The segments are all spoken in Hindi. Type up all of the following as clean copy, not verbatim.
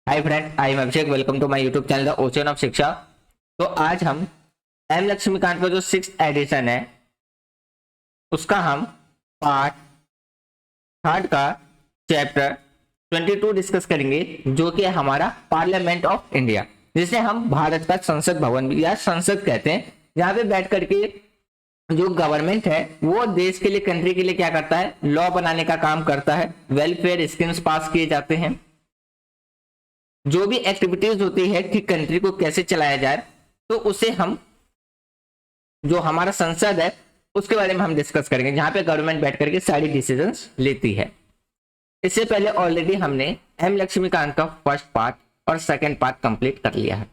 Hi friend, I am Abhishek. Welcome to my YouTube channel the ocean of Shiksha. तो आज हम एम लक्ष्मीकांत का जो 6th एडिशन है उसका हम पार्ट थर्ड का चैप्टर 22 डिस्कस करेंगे, जो कि है हमारा पार्लियामेंट ऑफ इंडिया, जिसे हम भारत का संसद भवन या संसद कहते हैं। यहाँ पे बैठ करके जो गवर्नमेंट है वो देश के लिए, कंट्री के लिए क्या करता है, लॉ बनाने का काम करता है। वेलफेयर स्कीम्स पास किए जाते हैं, जो भी एक्टिविटीज होती है कि कंट्री को कैसे चलाया जाए, तो उसे हम, जो हमारा संसद है उसके बारे में हम डिस्कस करेंगे, जहां पे गवर्नमेंट बैठ करके सारी डिसीजंस लेती है। इससे पहले ऑलरेडी हमने एम लक्ष्मीकांत का फर्स्ट पार्ट और सेकंड पार्ट कंप्लीट कर लिया है।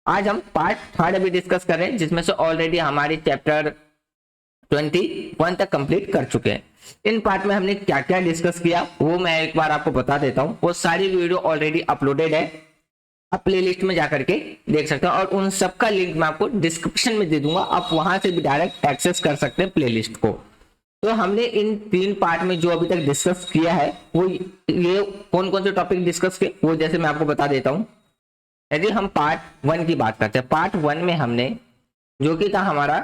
आज हम पार्ट थर्ड अभी डिस्कस कर रहे हैं, जिसमें से ऑलरेडी हमारी चैप्टर 21 तक कंप्लीट कर चुके हैं। इन पार्ट में हमने क्या क्या डिस्कस किया वो मैं एक बार आपको बता देता हूं। वो सारी वीडियो ऑलरेडी अपलोडेड है, आप प्लेलिस्ट में जाकर के देख सकते हैं, और उन सबका लिंक मैं आपको डिस्क्रिप्शन में दे दूंगा। आप वहां से भी डायरेक्ट एक्सेस कर सकते हैं प्लेलिस्ट को। तो हमने इन 3 पार्ट में जो अभी तक डिस्कस किया है, वो ये कौन कौन से टॉपिक डिस्कस किए वो जैसे मैं आपको बता देता हूं। यदि हम पार्ट 1 की बात करते हैं, पार्ट 1 में हमने जो कि था हमारा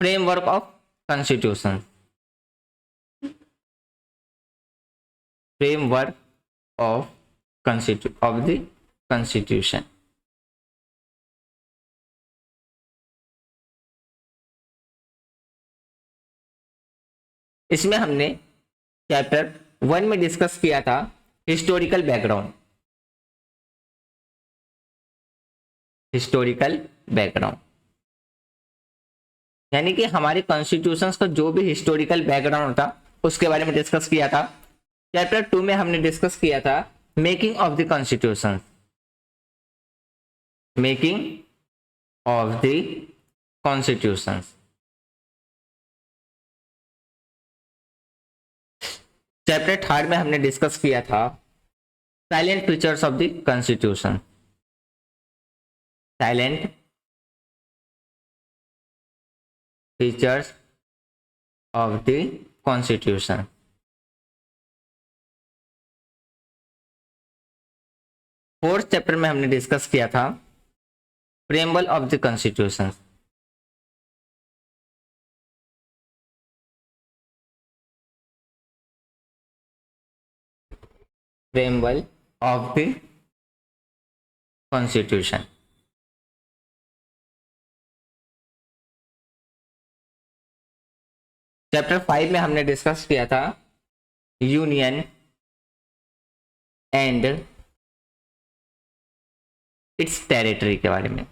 framework of constitution, framework of the constitution. इसमें हमने चैप्टर 1 में डिस्कस किया था हिस्टोरिकल बैकग्राउंड, हिस्टोरिकल बैकग्राउंड यानी कि हमारे कॉन्स्टिट्यूशंस का जो भी हिस्टोरिकल बैकग्राउंड था उसके बारे में डिस्कस किया था। चैप्टर 2 में हमने डिस्कस किया था making of the constitution, making of the constitution. Chapter 3 में हमने डिस्कस किया था salient features of the constitution, salient features of the constitution. Fourth chapter में हमने डिस्कस किया था preamble of the constitution, preamble of the constitution. Chapter 5 में हमने डिस्कस किया था यूनियन एंड इट्स टेरिटरी के बारे में,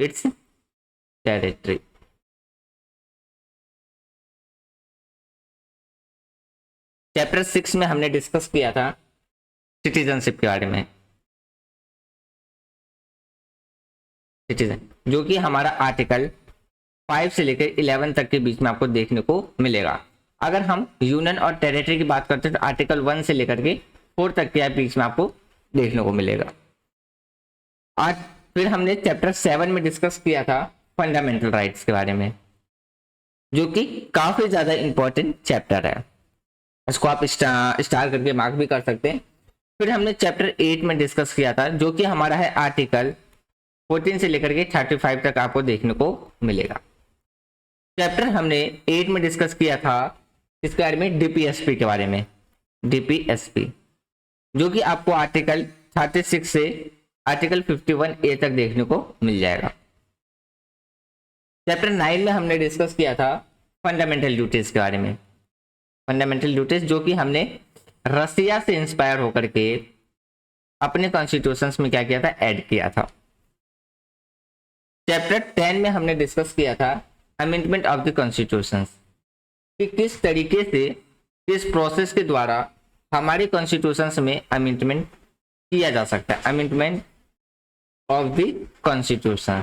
इट्स टेरिटरी। चैप्टर 6 में हमने डिस्कस किया था सिटीजनशिप के बारे में, सिटीजन, जो कि हमारा आर्टिकल 5 से लेकर 11 तक के बीच में आपको देखने को मिलेगा। अगर हम यूनियन और टेरिटरी की बात करते हैं तो आर्टिकल 1 से लेकर के 4 तक के बीच में आपको देखने को मिलेगा। आज फिर हमने चैप्टर 7 में डिस्कस किया था फंडामेंटल राइट्स के बारे में, जो कि काफी ज्यादा इंपॉर्टेंट चैप्टर है। इसको आप स्टार करके मार्क भी कर सकते हैं। फिर हमने चैप्टर 8 में डिस्कस किया था, जो कि हमारा है आर्टिकल 14 से लेकर के 35 तक आपको देखने को मिलेगा। चैप्टर हमने 8 में डिस्कस किया था इसके बारे में, डीपीएसपी के बारे में, डीपीएसपी, जो कि आपको आर्टिकल 36 से आर्टिकल 51A तक देखने को मिल जाएगा। चैप्टर 9 में हमने डिस्कस किया था फंडामेंटल ड्यूटीज के बारे में, फंडामेंटल ड्यूटीज, जो कि हमने रसिया से इंस्पायर होकर के अपने कॉन्स्टिट्यूशंस में क्या किया था, ऐड किया था। चैप्टर 10 में हमने डिस्कस किया था अमेंडमेंट ऑफ द कॉन्स्टिट्यूशंस, कि किस तरीके से, किस प्रोसेस के द्वारा हमारे कॉन्स्टिट्यूशंस में अमेंडमेंट किया जा सकता है, amendment of the constitution,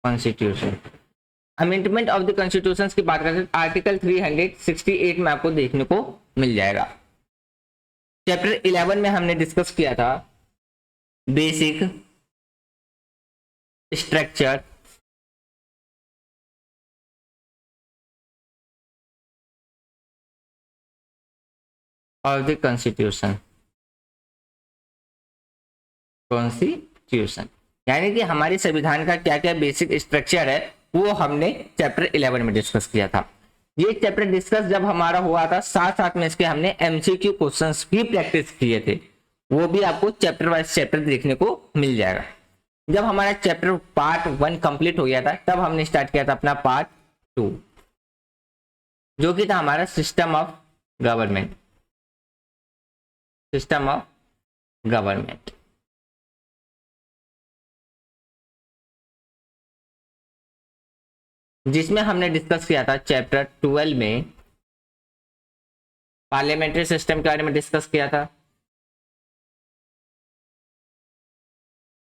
constitution. Amendment of the constitution की बात करते हैं आर्टिकल 368 में आपको देखने को मिल जाएगा। चैप्टर 11 में हमने डिस्कस किया था basic structure of the constitution, constitution यानी कि हमारे संविधान का क्या क्या बेसिक स्ट्रक्चर है वो हमने चैप्टर 11 में डिस्कस किया था। ये चैप्टर डिस्कस जब हमारा हुआ था, साथ साथ में इसके हमने एमसीक्यू क्वेश्चंस भी प्रैक्टिस किए थे, वो भी आपको चैप्टर वाइज चैप्टर देखने को मिल जाएगा। जब हमारा चैप्टर पार्ट 1 कंप्लीट हो गया था तब हमने स्टार्ट किया था अपना पार्ट 2, जो कि था हमारा system of government, system of government. जिसमें हमने डिस्कस किया था चैप्टर 12 में पार्लियामेंट्री सिस्टम के बारे में डिस्कस किया था,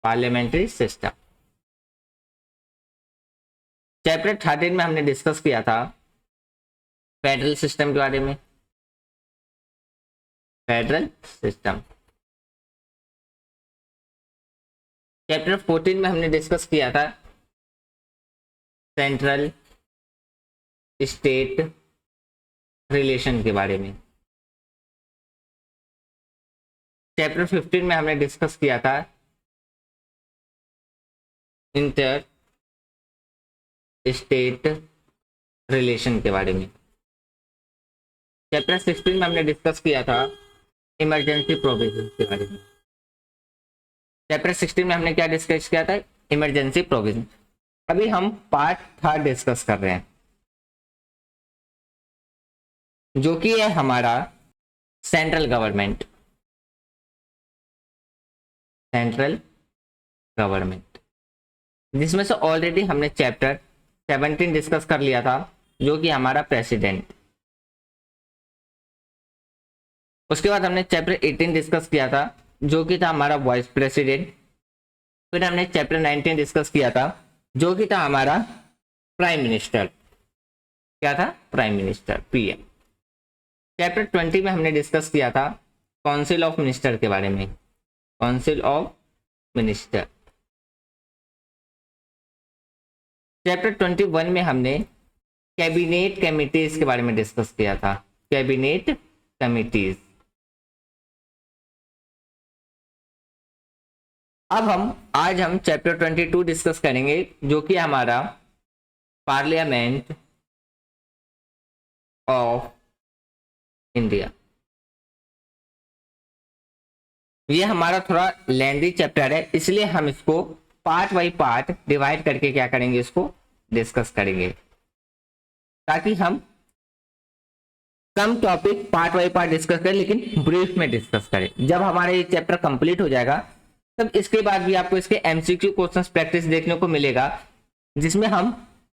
पार्लियामेंट्री सिस्टम। चैप्टर 13 में हमने डिस्कस किया था फेडरल सिस्टम के बारे में, फेडरल सिस्टम। चैप्टर 14 में हमने डिस्कस किया था सेंट्रल स्टेट रिलेशन के बारे में। चैप्टर 15 में हमने डिस्कस किया था इंटर स्टेट रिलेशन के बारे में। चैप्टर 16 में हमने डिस्कस किया था इमरजेंसी प्रोविजन के बारे में। चैप्टर 16 में हमने क्या डिस्कस किया था, इमरजेंसी प्रोविजन। अभी हम पार्ट 3 डिस्कस कर रहे हैं, जो कि है हमारा सेंट्रल गवर्नमेंट, सेंट्रल गवर्नमेंट, जिसमें से ऑलरेडी हमने चैप्टर 17 डिस्कस कर लिया था, जो कि हमारा प्रेसिडेंट। उसके बाद हमने चैप्टर 18 डिस्कस किया था, जो कि था हमारा वाइस प्रेसिडेंट। फिर हमने चैप्टर 19 डिस्कस किया था, जो कि था हमारा प्राइम मिनिस्टर। क्या था, प्राइम मिनिस्टर, पीएम। चैप्टर 20 में हमने डिस्कस किया था काउंसिल ऑफ मिनिस्टर के बारे में, काउंसिल ऑफ मिनिस्टर। चैप्टर 21 में हमने कैबिनेट कमिटीज के बारे में डिस्कस किया था, कैबिनेट कमिटीज। अब आज हम चैप्टर 22 डिस्कस करेंगे, जो कि हमारा पार्लियामेंट ऑफ इंडिया। ये हमारा थोड़ा लेंथी चैप्टर है, इसलिए हम इसको पार्ट बाई पार्ट डिवाइड करके क्या करेंगे, इसको डिस्कस करेंगे, ताकि हम कम topic part by part discuss करें, लेकिन ब्रीफ में डिस्कस करें। जब हमारा ये चैप्टर कंप्लीट हो जाएगा तब इसके बाद भी आपको इसके एमसीक्यू क्वेश्चंस प्रैक्टिस देखने को मिलेगा, जिसमें हम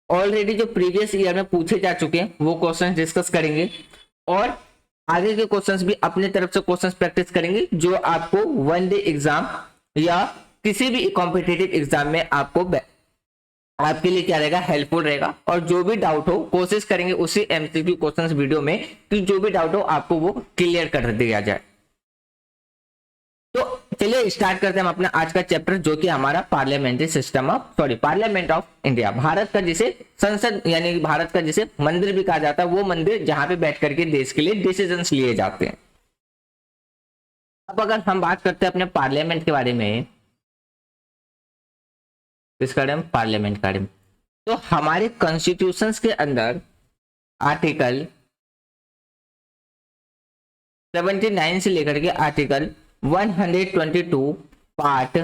ऑलरेडी जो प्रीवियस ईयर में पूछे जा चुके हैं वो क्वेश्चंस डिस्कस करेंगे, और आगे के क्वेश्चंस भी अपने तरफ से क्वेश्चंस प्रैक्टिस करेंगे, जो आपको वन डे एग्जाम या किसी भी कॉम्पिटिटिव एग्जाम में आपके लिए क्या रहेगा, हेल्पफुल रहेगा। और जो भी डाउट हो कोशिश करेंगे उसी एमसीक्यू क्वेश्चंस वीडियो में कि जो भी डाउट हो आपको वो क्लियर कर दिया जाए। तो चलिए स्टार्ट करते हैं हम अपना आज का चैप्टर, जो कि हमारा parliamentary system of parliament of India. Bharat का जिसे संसद यानी भारत का जिसे मंदिर भी कहा जाता है, वो मंदिर जहां पे बैठ करके देश के लिए डिसीजंस लिए जाते हैं। अब अगर हम बात करते हैं अपने पार्लियामेंट के बारे में, इसका नाम पार्लियामेंट के बारे में, तो हमारे कॉन्स्टिट्यूशन के अंदर आर्टिकल 79 से लेकर के आर्टिकल 122 पार्ट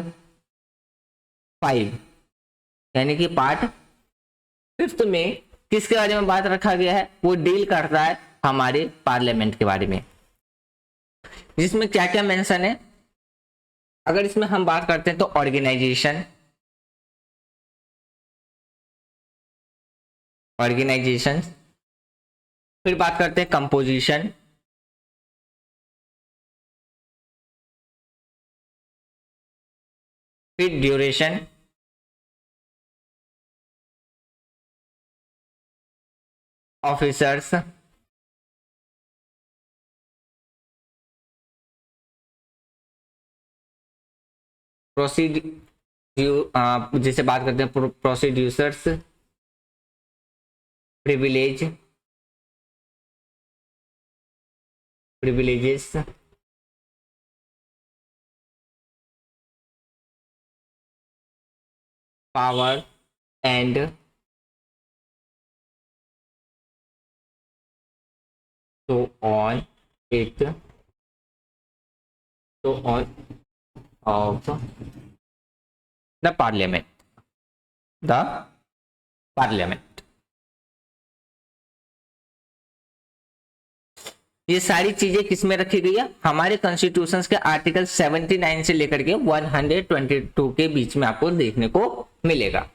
5 यानी कि पार्ट 5 में किसके बारे में बात रखा गया है, वो डील करता है हमारे पार्लियामेंट के बारे में, जिसमें क्या क्या मेंशन है। अगर इसमें हम बात करते हैं तो ऑर्गेनाइजेशन, फिर बात करते हैं कंपोजिशन, फिर ड्यूरेशन, ऑफिसर्स, जिसे बात करते हैं प्रोसीड्यूसर्स, privilege, privileges, power and so on it so on of the parliament, the parliament। ये सारी चीजें किस में रखी गई है? हमारे कॉन्स्टिट्यूशंस के आर्टिकल 79 से लेकर के 122 के बीच में आपको देखने को मिलेगा।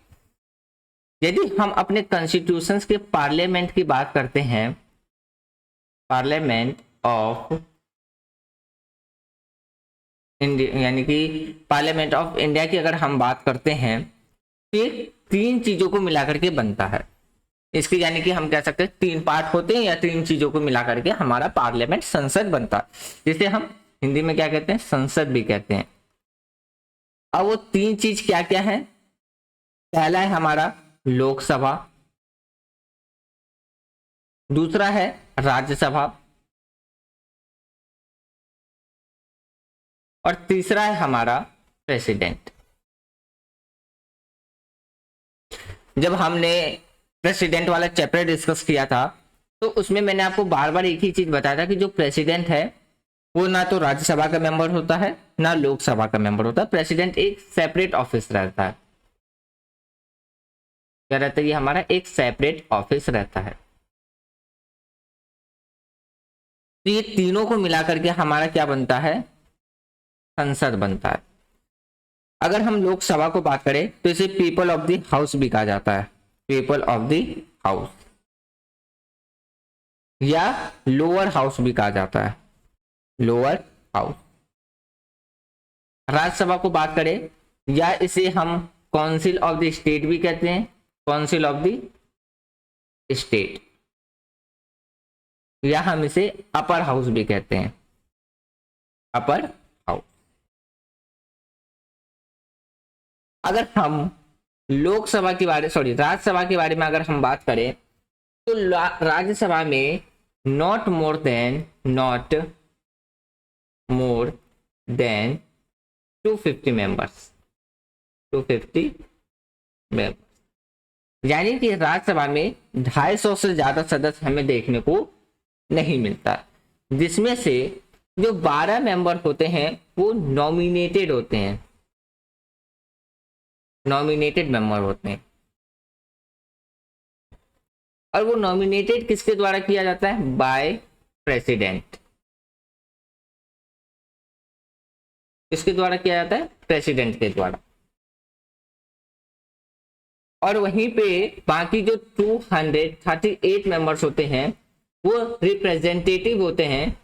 यदि हम अपने कॉन्स्टिट्यूशंस के पार्लियामेंट की बात करते हैं, पार्लियामेंट ऑफ इंडिया यानी कि पार्लियामेंट ऑफ इंडिया की अगर हम बात करते हैं तो ये 3 चीजों को मिलाकर के बनता है। इसकी यानी कि हम कह सकते हैं 3 पार्ट होते हैं या 3 चीजों को मिलाकर के हमारा पार्लियामेंट संसद बनता है, जिसे हम हिंदी में क्या कहते हैं? संसद भी कहते हैं। अब वो 3 चीज क्या क्या है? पहला है हमारा लोकसभा, दूसरा है राज्यसभा और तीसरा है हमारा प्रेसिडेंट। जब हमने प्रेसिडेंट वाला चैप्टर डिस्कस किया था तो उसमें मैंने आपको बार बार एक ही चीज बताया था कि जो प्रेसिडेंट है वो ना तो राज्यसभा का मेंबर होता है ना लोकसभा का मेंबर होता है। प्रेसिडेंट एक सेपरेट ऑफिस रहता है। क्या रहता है? ये हमारा एक सेपरेट ऑफिस रहता है। तो ये तीनों को मिलाकर के हमारा क्या बनता है? संसद बनता है। अगर हम लोकसभा को बात करें तो इसे पीपल ऑफ द हाउस भी कहा जाता है, पीपल ऑफ द हाउस, या लोअर हाउस भी कहा जाता है, लोअर हाउस। राज्यसभा को बात करें या इसे हम काउंसिल ऑफ द स्टेट भी कहते हैं, काउंसिल ऑफ द स्टेट, या हम इसे अपर हाउस भी कहते हैं, अपर हाउस। अगर हम लोकसभा के बारे राज्यसभा के बारे में अगर हम बात करें तो राज्यसभा में not more than 250 members, 250 members, यानी कि राज्यसभा में 250 से ज्यादा सदस्य हमें देखने को नहीं मिलता, जिसमें से जो 12 मेंबर होते हैं वो नॉमिनेटेड होते हैं, नॉमिनेटेड मेंबर होते हैं। और वो नॉमिनेटेड किसके द्वारा किया जाता है? By president. किसके द्वारा किया जाता है? प्रेसिडेंट के द्वारा। और वहीं पे बाकी जो 238 मेंबर्स होते हैं वो रिप्रेजेंटेटिव होते हैं,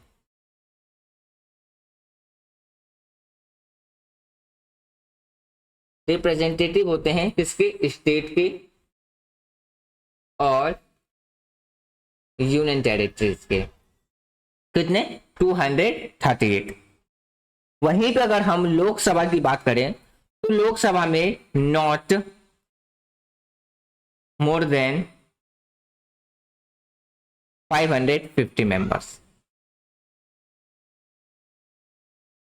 रिप्रेजेंटेटिव होते हैं किसके? स्टेट के और यूनियन टेरिटरीज के। कितने? 238। वहीं पे अगर हम लोकसभा की बात करें तो लोकसभा में not more than 550 members,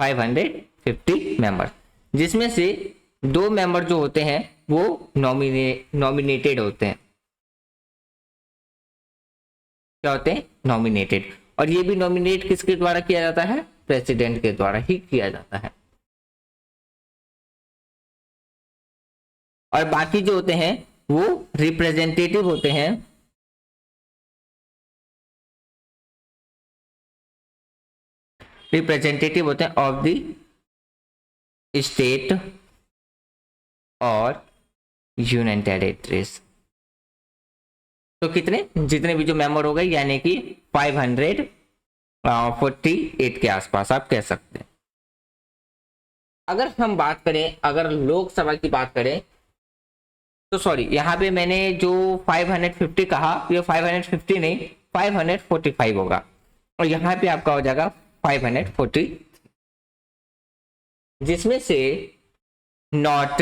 550 members, जिसमें से 2 मेंबर जो होते हैं वो नॉमिनेटेड होते हैं। क्या होते हैं? नॉमिनेटेड। और ये भी नॉमिनेट किसके द्वारा किया जाता है? प्रेसिडेंट के द्वारा ही किया जाता है। और बाकी जो होते हैं वो रिप्रेजेंटेटिव होते हैं, रिप्रेजेंटेटिव होते हैं ऑफ द स्टेट और यूनियन टेरिटरीज। तो कितने? जितने भी जो मेंबर हो गए, यानी कि 548 के आसपास आप कह सकते हैं। अगर हम बात करें, अगर लोकसभा की बात करें तो सॉरी, यहाँ पे मैंने जो 550 कहा ये 550 नहीं 545 होगा, और यहाँ पे आपका हो जाएगा 540, जिसमें से नॉट,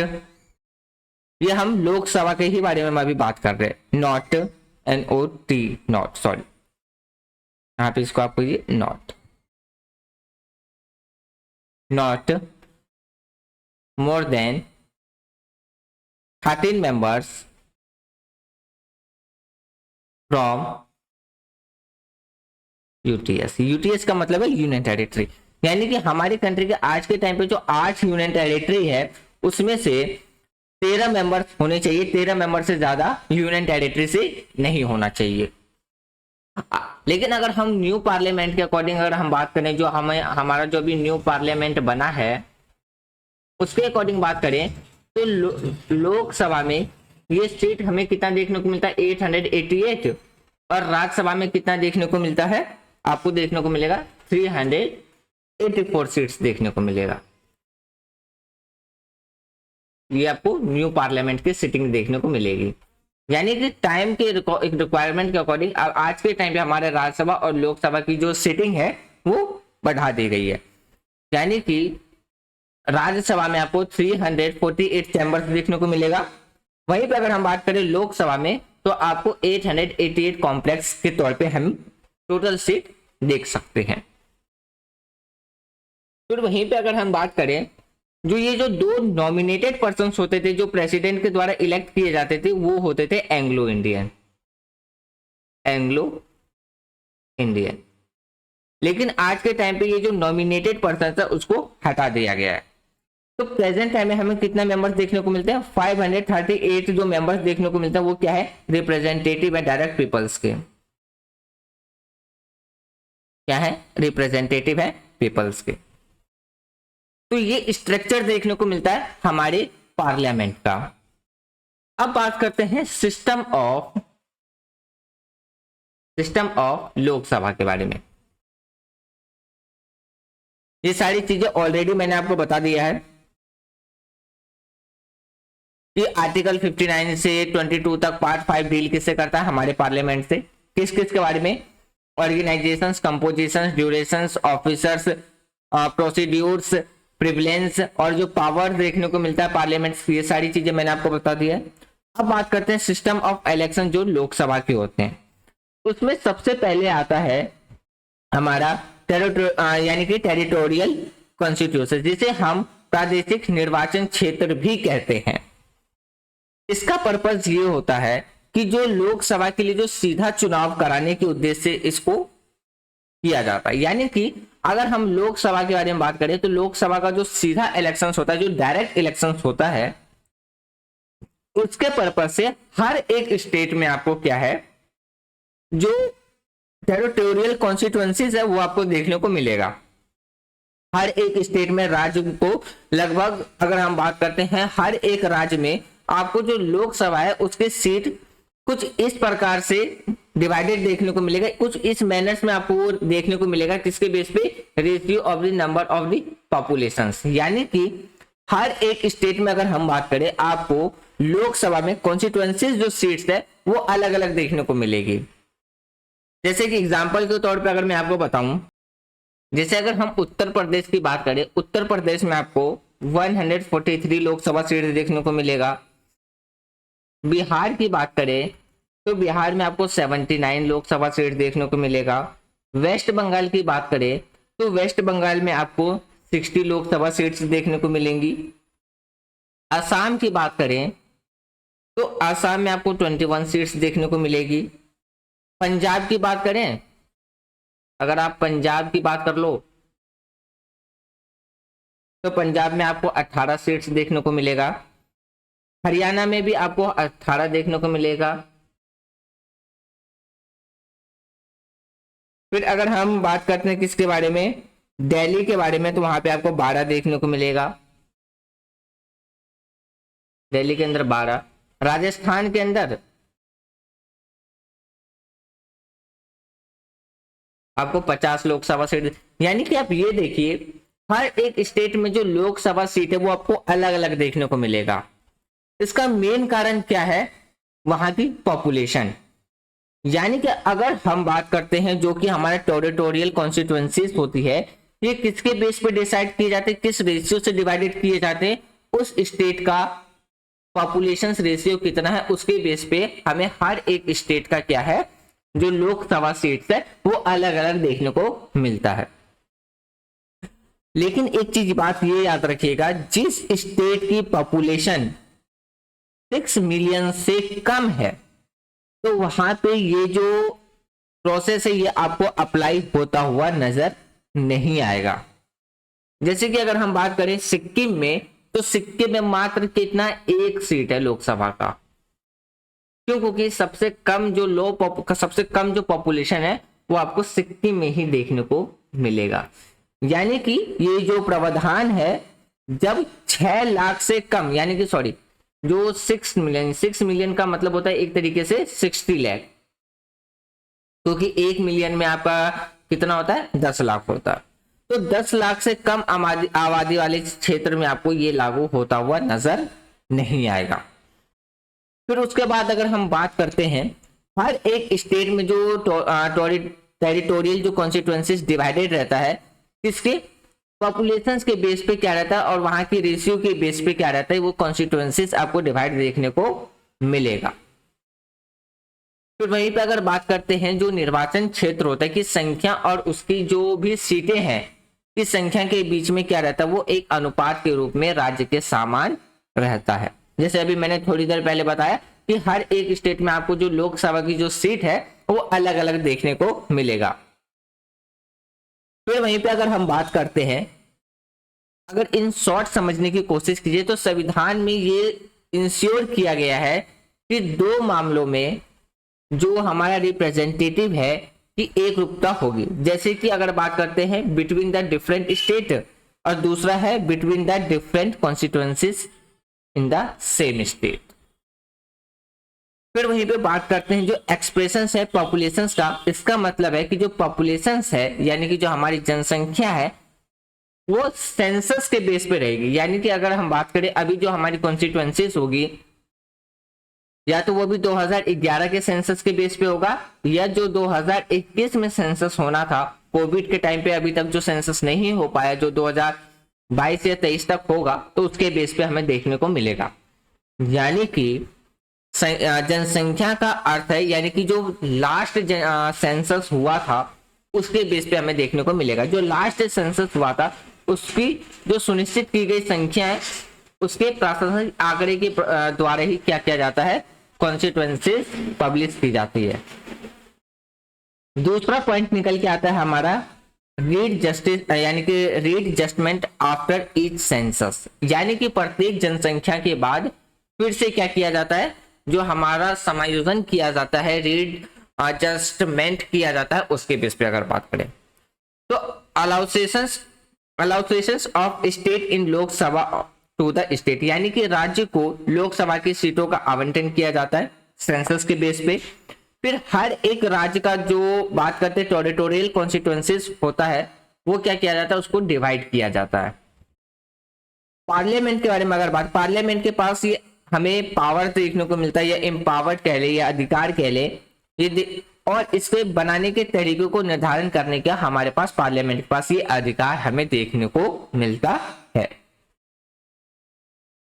ये हम लोकसभा के ही बारे में अभी बात कर रहे हैं, नॉट NOT, नॉट, सॉरी यहाँ पे इसको आप कहिए not, not more than 13 members from UTS. UTS का मतलब है यूनियन टेरिटरी, यानी कि हमारी कंट्री के आज के टाइम पे जो 8 यूनियन टेरिटरी है उसमें से 13 मेंबर्स होने चाहिए, 13 मेंबर से ज्यादा यूनियन टेरिटरी से नहीं होना चाहिए। लेकिन अगर हम न्यू पार्लियामेंट के अकॉर्डिंग अगर हम बात करें, जो हमारा जो भी न्यू पार्लियामेंट बना है उसके अकॉर्डिंग बात करें तो लोकसभा में ये सीट हमें कितना देखने को मिलता है 888, और राज्यसभा में कितना देखने को मिलता है, आपको देखने को मिलेगा 384 सीट्स देखने को मिलेगा। ये आपको न्यू पार्लियामेंट की सिटिंग देखने को मिलेगी, यानी कि टाइम के रिक्वायरमेंट के अकॉर्डिंग आज के टाइम पे हमारे राज्यसभा और लोकसभा की जो सिटिंग है वो बढ़ा दी गई है। यानी कि राज्यसभा में आपको 348 चैम्बर्स देखने को मिलेगा, वहीं पे अगर हम बात करें लोकसभा में तो आपको 888 कॉम्प्लेक्स के तौर पे हम टोटल सीट देख सकते हैं। फिर वहीं पे अगर हम बात करें जो ये जो दो नॉमिनेटेड पर्सन्स होते थे जो प्रेसिडेंट के द्वारा इलेक्ट किए जाते थे वो होते थे एंग्लो इंडियन। लेकिन आज के टाइम पे ये जो नॉमिनेटेड पर्सन है उसको हटा दिया गया है। तो प्रेजेंट टाइम में हमें कितना मेंबर्स देखने को मिलते हैं 538 जो मेंबर्स देखने को मिलता है वो क्या है रिप्रेजेंटेटिव है डायरेक्ट पीपल्स के, क्या है रिप्रेजेंटेटिव है पीपल्स के। तो ये स्ट्रक्चर देखने को मिलता है हमारे पार्लियामेंट का। अब बात करते हैं सिस्टम ऑफ लोकसभा के बारे में। ये सारी चीजें ऑलरेडी मैंने आपको बता दिया है कि आर्टिकल 59 से 22 तक पार्ट 5 डील किससे करता है हमारे पार्लियामेंट से, किस किस के बारे में, organisations, compositions, durations, officers, procedures, prevalence और जो पावर देखने को मिलता है पार्लियामेंट, ये सारी चीजें मैंने आपको बता दी है। अब बात करते हैं सिस्टम ऑफ इलेक्शन जो लोकसभा के होते हैं। उसमें सबसे पहले आता है हमारा यानी कि टेरिटोरियल कॉन्स्टिट्यूशन, जिसे हम प्रादेशिक निर्वाचन क्षेत्र भी कहते हैं। इसका पर्पस ये होता है कि जो लोकसभा के लिए जो सीधा चुनाव कराने के उद्देश्य से इसको किया जाता है। यानी कि अगर हम लोकसभा के बारे में बात करें तो लोकसभा का जो सीधा इलेक्शंस होता है, जो डायरेक्ट इलेक्शंस होता है, उसके पर्पस से हर एक स्टेट में आपको क्या है जो टेरिटोरियल कॉन्स्टिट्यूएंसीज है वो आपको देखने को मिलेगा। हर एक स्टेट में राज्य को लगभग अगर हम बात करते हैं हर एक राज्य में आपको जो लोकसभा है उसके सीट कुछ इस प्रकार से डिवाइडेड देखने को मिलेगा, कुछ इस मैनर्स में आपको वो देखने को मिलेगा किसके बेस पे ratio of the number of the populations. यानी कि हर एक स्टेट में अगर हम बात करें आपको लोकसभा में कॉन्स्टिट्यूएंसीज जो सीट्स है वो अलग अलग देखने को मिलेगी। जैसे कि एग्जांपल के तौर पे अगर मैं आपको बताऊं, जैसे अगर हम उत्तर प्रदेश की बात करें, उत्तर प्रदेश में आपको 143 लोकसभा सीट देखने को मिलेगा। बिहार की बात करें तो बिहार में आपको 79 लोकसभा सीट देखने को मिलेगा। वेस्ट बंगाल की बात करें तो वेस्ट बंगाल में आपको 60 लोकसभा सीट्स देखने को मिलेंगी। असम की बात करें तो असम में आपको 21 सीट्स देखने को मिलेगी। पंजाब की बात करें, अगर आप पंजाब की बात कर लो तो पंजाब में आपको 18 सीट्स देखने को मिलेगा। हरियाणा में भी आपको 18 देखने को मिलेगा। फिर अगर हम बात करते हैं किसके बारे में, दिल्ली के बारे में, तो वहां पे आपको 12 देखने को मिलेगा। दिल्ली के अंदर 12। राजस्थान के अंदर आपको 50 लोकसभा सीट। यानी कि आप ये देखिए हर एक स्टेट में जो लोकसभा सीट है वो आपको अलग अलग देखने को मिलेगा। इसका मेन कारण क्या है, वहां की पॉपुलेशन। यानी कि अगर हम बात करते हैं जो कि हमारे टेरिटोरियल कॉन्स्टिट्यूएंसीज होती है, ये किसके बेस पे डिसाइड किए जाते हैं, किस रेशियो से डिवाइडेड किए जाते हैं, उस स्टेट का पॉपुलेशन रेशियो कितना है उसके बेस पे हमें हर एक स्टेट का क्या है जो लोकसभा सीट्स है वो अलग अलग देखने को मिलता है। लेकिन एक चीज बात ये याद रखिएगा, जिस स्टेट की पॉपुलेशन 6 मिलियन से कम है तो वहां पे ये जो प्रोसेस है ये आपको अप्लाई होता हुआ नजर नहीं आएगा। जैसे कि अगर हम बात करें सिक्किम में, तो सिक्किम में मात्र कितना, 1 सीट है लोकसभा का। क्यों? क्योंकि सबसे कम जो पॉपुलेशन है वो आपको सिक्किम में ही देखने को मिलेगा। यानी कि ये जो प्रावधान है, जब 6 लाख से कम, यानी कि सॉरी, जो 6 मिलियन का मतलब होता है एक तरीके से 60 लाख, क्योंकि 1 मिलियन में आपका कितना होता है, 10 लाख होता है। तो 10 लाख से कम आबादी वाले क्षेत्र में आपको ये लागू होता हुआ नजर नहीं आएगा। फिर उसके बाद अगर हम बात करते हैं, हर एक स्टेट में जो टेरिटोरियल जो कॉन्स्टिट्यूएंसीज डिवाइडेड रहता है, किसके पॉपुलेशन के बेस पे क्या रहता है और वहां की रेशियो के बेस पे क्या रहता है, वो कॉन्स्टिट्यूएंसीज आपको डिवाइड देखने को मिलेगा। फिर वहीं पे अगर बात करते हैं जो निर्वाचन क्षेत्र होता है की संख्या और उसकी जो भी सीटें हैं की संख्या के बीच में क्या रहता है, वो एक अनुपात के रूप में राज्य के समान रहता है। जैसे अभी मैंने थोड़ी देर पहले बताया कि हर एक स्टेट में आपको जो लोकसभा की जो सीट है वो अलग अलग देखने को मिलेगा। फिर वहीं पे अगर हम बात करते हैं, अगर इन शॉर्ट समझने की कोशिश कीजिए तो संविधान में ये इंश्योर किया गया है कि 2 मामलों में जो हमारा रिप्रेजेंटेटिव है कि एक रूपता होगी। जैसे कि अगर बात करते हैं बिटवीन द डिफरेंट स्टेट और दूसरा है between the different constituencies in the same state. फिर वहीं पे बात करते हैं जो एक्सप्रेशंस है पॉपुलेशंस का, इसका मतलब है कि जो पॉपुलेशंस है यानी कि जो हमारी जनसंख्या है वो सेंसस के बेस पे रहेगी। यानी कि अगर हम बात करें अभी जो हमारी कॉन्स्टिट्यूएंसीज होगी, या तो वो भी 2011 के सेंसस के बेस पे होगा, या जो 2021 में सेंसस होना था, कोविड के टाइम पे अभी तक जो सेंसस नहीं हो पाया, जो 2022 या 23 तक होगा, तो उसके बेस पे हमें देखने को मिलेगा। यानी कि जनसंख्या का अर्थ है, यानी कि जो लास्ट सेंसस हुआ था उसके बेस पे हमें देखने को मिलेगा। जो लास्ट सेंसस हुआ था उसकी जो सुनिश्चित की गई संख्या है उसके प्रासंगिक आंकड़े के द्वारा ही क्या किया जाता है, कॉन्स्टिट्यूएंसीज पब्लिश की जाती है। दूसरा पॉइंट निकल के आता है हमारा रीड जस्टिस, यानी कि रीड जस्टमेंट आफ्टर ईच सेंसस, यानी कि प्रत्येक जनसंख्या के बाद फिर से क्या किया जाता है, जो हमारा समायोजन किया जाता है, रीड एडजस्टमेंट किया जाता है, उसके बेस पे अगर बात करें तो allocations of state in Lok Sabha to the state, यानी कि राज्य को लोकसभा की सीटों का आवंटन किया जाता है सेंसस के बेस पे। फिर हर एक राज्य का जो बात करते हैं टेरिटोरियल कॉन्स्टिट्यूएंसीज होता है वो क्या किया जाता है, उसको डिवाइड किया जाता है। पार्लियामेंट के बारे में अगर बात, पार्लियामेंट के पास ये हमें पावर देखने को मिलता है, या एम्पावर्ड कह ले या अधिकार कह ले, ये और इसके बनाने के तरीके को निर्धारण करने का हमारे पास पार्लियामेंट के पास ये अधिकार हमें देखने को मिलता है।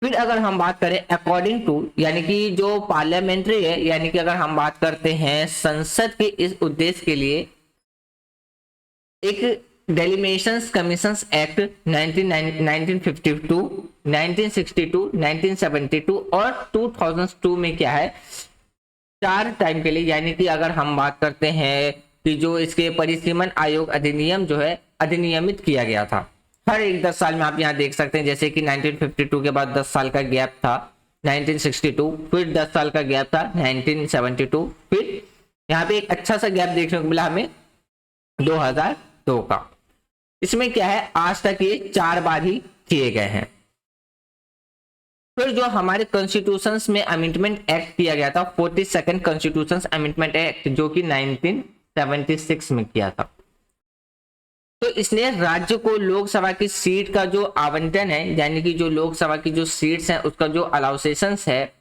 फिर अगर हम बात करें अकॉर्डिंग टू, यानी कि जो पार्लियामेंट्री है, यानी कि अगर हम बात करते हैं संसद के इस उद्देश्य के लिए एक डेलिमिनेशंस कमीशंस एक्ट 1952, 1962, 1972 और 2002 में क्या है, 4 टाइम के लिए, यानी कि अगर हम बात करते हैं कि जो इसके परिसीमन आयोग अधिनियम जो है अधिनियमित किया गया था हर एक 10 साल में। आप यहाँ देख सकते हैं जैसे कि 1952 के बाद 10 साल का गैप था 1962, फिर 10 साल का गैप था 1972, फिर यहाँ पे एक अच्छा सा गैप देखने को मिला हमें 2002 का। इसमें क्या है, आज तक ये 4 बार ही किए गए हैं। फिर जो हमारे कॉन्स्टिट्यूशन में अमेंडमेंट एक्ट किया गया था 42nd कॉन्स्टिट्यूशन अमेंडमेंट एक्ट, जो कि 1976 में किया था, तो इसने राज्य को लोकसभा की सीट का जो आवंटन है, यानी कि जो लोकसभा की जो सीट्स हैं उसका जो अलाउसेशंस है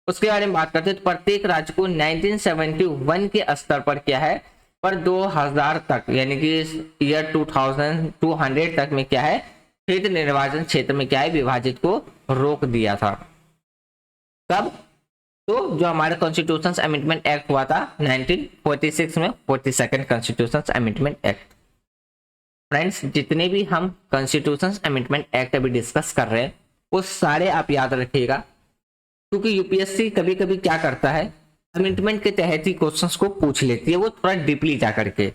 उसके बारे में बात करते हैं। तो प्रत्येक राज्य को 1971 के स्तर पर क्या है, पर 2000 तक, यानी कि ईयर 2200 तक में क्या है, क्षेत्र निर्वाचन क्षेत्र में क्या है, विभाजित को रोक दिया था। कब? तो जो हमारा कॉन्स्टिट्यूशन अमेंडमेंट एक्ट हुआ था 1946 में, 42nd constitution amendment act. Friends जितने भी हम कॉन्स्टिट्यूशन अमेंडमेंट एक्ट अभी डिस्कस कर रहे हैं वो सारे आप याद रखिएगा, क्योंकि यूपीएससी कभी कभी क्या करता है अमेंडमेंट के तहत ही क्वेश्चंस को पूछ लेती है, वो थोड़ा डीपली जा करके,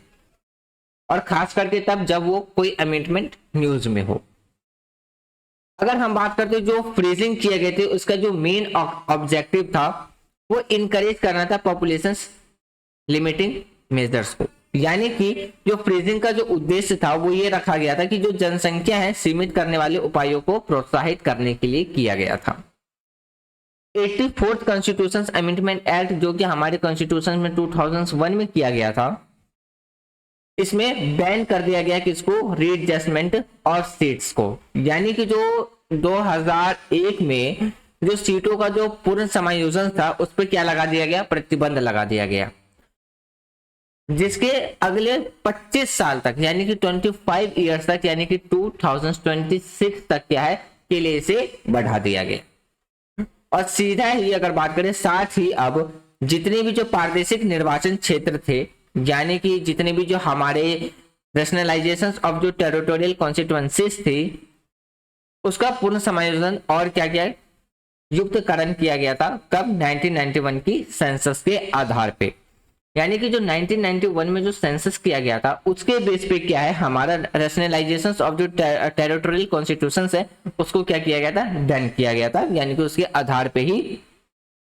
और खास करके तब जब वो कोई अमेंडमेंट न्यूज में हो। अगर हम बात करते जो फ्रीजिंग किए गए थे उसका जो मेन ऑब्जेक्टिव था वो इनकरेज करना था पॉपुलेशन लिमिटिंग मेजर्स को, यानी कि जो फ्रीजिंग का जो उद्देश्य था वो ये रखा गया था कि जो जनसंख्या है सीमित करने वाले उपायों को प्रोत्साहित करने के लिए किया गया था। 84th कॉन्स्टिट्यूशन अमेंडमेंट एक्ट जो कि हमारे कॉन्स्टिट्यूशन में 2001 में किया गया था, इसमें बैन कर दिया गया किसको, रीएडजस्टमेंट और सीट्स को, यानी कि जो 2001 में जो सीटों का जो पूर्ण समायोजन था उस पर क्या लगा दिया गया, प्रतिबंध लगा दिया गया, जिसके अगले 25 साल तक यानी कि 25 ईयर्स तक यानी कि 2026 तक क्या है के लिए इसे बढ़ा दिया गया। और सीधा ही अगर बात करें साथ ही अब जितने भी जो प्रादेशिक निर्वाचन क्षेत्र थे यानी कि जितने भी जो हमारे रैशनलाइजेशन ऑफ जो टेरिटोरियल कॉन्स्टिट्यूएंसीज थी उसका पूर्ण समायोजन और क्या क्या युक्तकरण किया गया था, कब 1991 की सेंसस के आधार पे, यानी कि जो 1991 में जो सेंसस किया गया था उसके बेस पे क्या है हमारा रैशनलाइजेशन ऑफ जो टेरिटोरियल कॉन्स्टिट्यूशन है उसको क्या किया गया था, डन किया गया था, यानी कि उसके आधार पे ही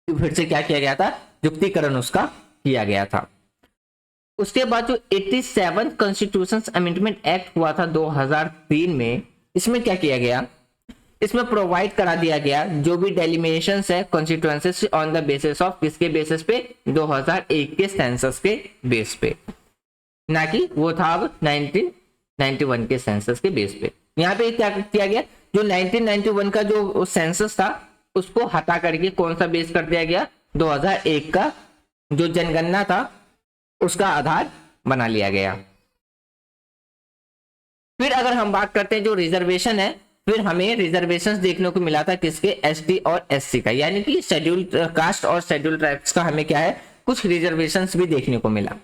फिर से क्या किया गया था, युक्तिकरण उसका किया गया था। उसके बाद जो 87 कॉन्स्टिट्यूशन अमेंडमेंट एक्ट हुआ था 2003 में, इसमें क्या किया गया, इसमें प्रोवाइड करा दिया गया जो भी डेलिमिनेशन है constituencies on the basis of किसके बेसिस पे, 2001 के सेंसस के बेस पे, ना कि वो था अब 1991 के सेंसस के बेस पे। यहाँ पे क्या किया गया, जो 1991 का जो सेंसस था उसको हटा करके कौन सा बेस कर दिया गया, 2001 का जो जनगणना था उसका आधार बना लिया गया। फिर अगर हम बात करते हैं जो रिजर्वेशन है, फिर हमें रिजर्वेशंस देखने को मिला था किसके, एसटी और एससी का, यानी कि शेड्यूल्ड कास्ट और शेड्यूल्ड ट्राइब्स का हमें क्या है कुछ रिजर्वेशंस भी देखने को मिला।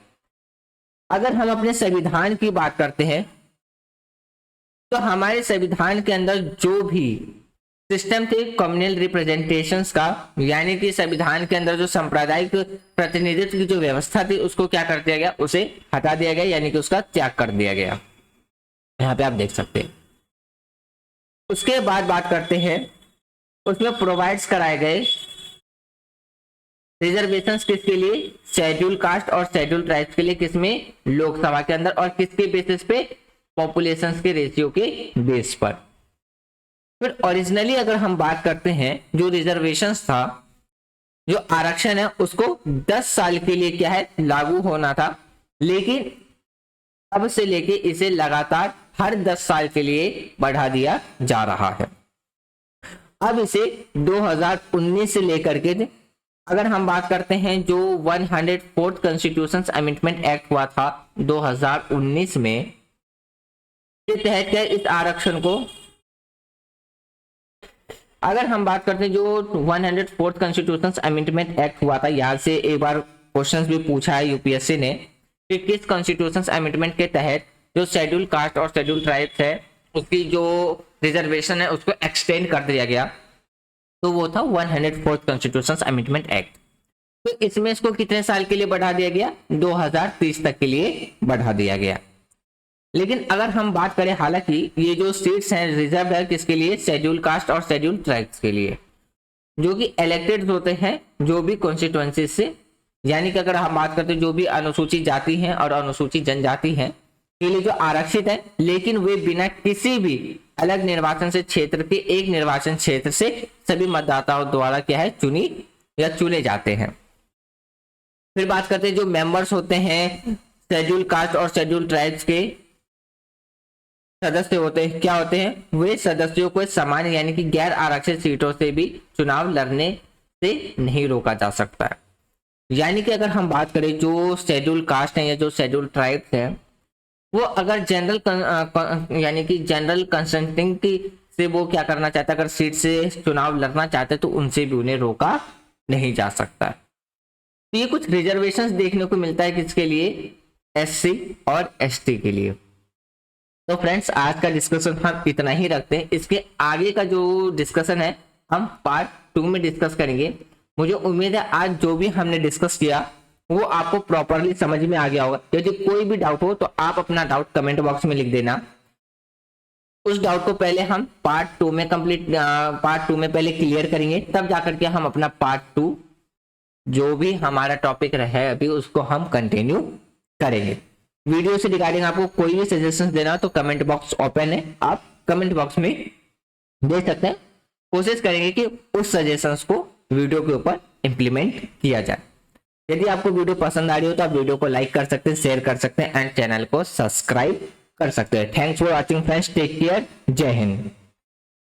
अगर हम अपने संविधान की बात करते हैं तो हमारे संविधान के अंदर जो भी सिस्टम थे कम्युनल रिप्रेजेंटेशंस का, यानी कि संविधान के अंदर जो सांप्रदायिक प्रतिनिधित्व की जो व्यवस्था थी उसको क्या कर दिया गया, उसे हटा दिया गया, यानी कि उसका त्याग कर दिया गया। यहाँ पे आप देख सकते हैं। उसके बाद बात करते हैं उसमें प्रोवाइड्स कराए गए रिजर्वेशंस किसके लिए, शेड्यूल कास्ट और शेड्यूल ट्राइब्स के लिए, किसमें, लोकसभा के अंदर, और किसके बेसिस पे, पॉपुलेशन के रेशियो के बेस पर। फिर ओरिजिनली अगर हम बात करते हैं जो रिजर्वेशंस था, जो आरक्षण है उसको 10 साल के लिए क्या है लागू होना था, लेकिन अब से लेके इसे लगातार हर 10 साल के लिए बढ़ा दिया जा रहा है। अब इसे 2019 से लेकर के अगर हम बात करते हैं जो 104th कॉन्स्टिट्यूशन अमेंडमेंट एक्ट हुआ था 2019 में, के तहत क्या इस आरक्षण को, अगर हम बात करते हैं जो 104th कॉन्स्टिट्यूशन अमेंडमेंट एक्ट हुआ था, यहां से एक बार क्वेश्चंस भी पूछा है यूपीएससी ने कि किस कॉन्स्टिट्यूशन अमेंडमेंट के तहत जो शेड्यूल कास्ट और शेड्यूल ट्राइब्स है उसकी जो रिजर्वेशन है उसको एक्सटेंड कर दिया गया, तो वो था 104th कॉन्स्टिट्यूशन अमेंडमेंट एक्ट। तो इसमें इसको कितने साल के लिए बढ़ा दिया गया, 2030 तक के लिए बढ़ा दिया गया। लेकिन अगर हम बात करें, हालांकि ये जो सीट्स हैं रिजर्व है किसके लिए, शेड्यूल कास्ट और शेड्यूल ट्राइब्स के लिए, जो कि इलेक्टेड होते हैं जो भी कॉन्स्टिट्यूएंसी से, यानी कि अगर हम बात करते हैं जो भी अनुसूचित जाति हैं और अनुसूचित जनजाति हैं के लिए जो आरक्षित है, लेकिन वे बिना किसी भी अलग निर्वाचन से क्षेत्र के एक निर्वाचन क्षेत्र से सभी मतदाताओं द्वारा क्या है चुनी या चुने जाते हैं। फिर बात करते हैं जो मेंबर्स होते हैं शेड्यूल कास्ट और शेड्यूल ट्राइब्स के सदस्य होते हैं, क्या होते हैं, वे सदस्यों को समान यानी कि गैर आरक्षित सीटों से भी चुनाव लड़ने से नहीं रोका जा सकता है। यानी कि अगर हम बात करें जो शेड्यूल कास्ट है या जो शेड्यूल ट्राइब्स है, वो अगर जनरल यानी कि जनरल कंसेंटिंग की से वो क्या करना चाहता है, अगर सीट से चुनाव लड़ना चाहते तो उनसे भी उन्हें रोका नहीं जा सकता है। तो ये कुछ रिजर्वेशंस देखने को मिलता है किसके लिए, एससी और एसटी के लिए। तो फ्रेंड्स आज का डिस्कशन हम इतना ही रखते हैं। इसके आगे का जो डिस्कशन है हम पार्ट 2 में डिस्कस करेंगे। मुझे उम्मीद है आज जो भी हमने डिस्कस किया वो आपको प्रॉपरली समझ में आ गया होगा। यदि कोई भी डाउट हो तो आप अपना डाउट कमेंट बॉक्स में लिख देना। उस डाउट को पहले हम पार्ट 2 में पार्ट 2 में पहले क्लियर करेंगे, तब जाकर के हम अपना पार्ट 2 जो भी हमारा टॉपिक रहे अभी उसको हम कंटिन्यू करेंगे। वीडियो से रिगार्डिंग आपको कोई भी सजेशंस देना हो तो कमेंट बॉक्स ओपन है, आप कमेंट बॉक्स में दे सकते हैं। कोशिश करेंगे कि उस सजेशंस को वीडियो के ऊपर इंप्लीमेंट किया जाए। यदि आपको वीडियो पसंद आ रही हो तो आप वीडियो को लाइक कर सकते हैं, शेयर कर सकते हैं एंड चैनल को सब्सक्राइब कर सकते हैं। Thanks for watching friends, take care, जय हिंद।